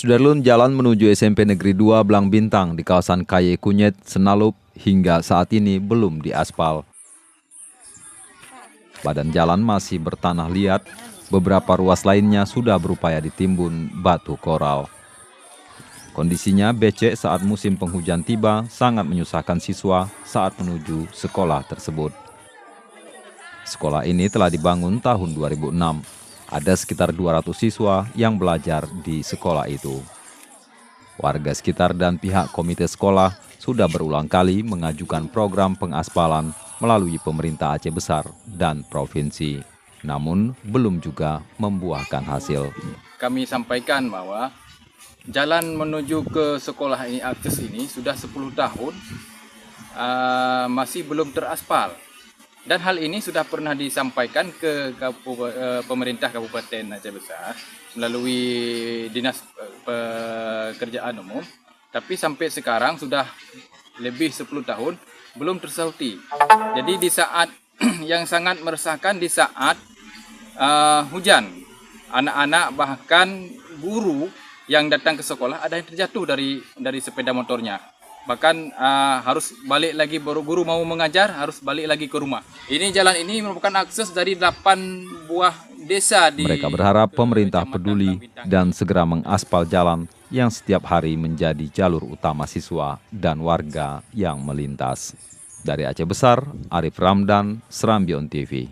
Sudarlun, jalan menuju SMP Negeri 2 Blang Bintang di kawasan Kaye Kunyit, Senalup hingga saat ini belum diaspal. Badan jalan masih bertanah liat, beberapa ruas lainnya sudah berupaya ditimbun batu koral. Kondisinya becek saat musim penghujan tiba sangat menyusahkan siswa saat menuju sekolah tersebut. Sekolah ini telah dibangun tahun 2006. Ada sekitar 200 siswa yang belajar di sekolah itu. Warga sekitar dan pihak komite sekolah sudah berulang kali mengajukan program pengaspalan melalui pemerintah Aceh Besar dan provinsi. Namun belum juga membuahkan hasil. Kami sampaikan bahwa jalan menuju ke sekolah ini, akses ini sudah 10 tahun masih belum teraspal. Dan hal ini sudah pernah disampaikan ke pemerintah Kabupaten Aceh Besar melalui Dinas Pekerjaan Umum, tapi sampai sekarang sudah lebih 10 tahun belum tersauti. Jadi di saat yang sangat meresahkan, di saat hujan, anak-anak bahkan guru yang datang ke sekolah ada yang terjatuh dari sepeda motornya. Bahkan harus balik lagi, baru guru mau mengajar harus balik lagi ke rumah. Ini jalan ini merupakan akses dari 8 buah desa di... Mereka berharap pemerintah peduli dan segera mengaspal jalan yang setiap hari menjadi jalur utama siswa dan warga yang melintas. Dari Aceh Besar, Arif Ramdan, Serambion TV.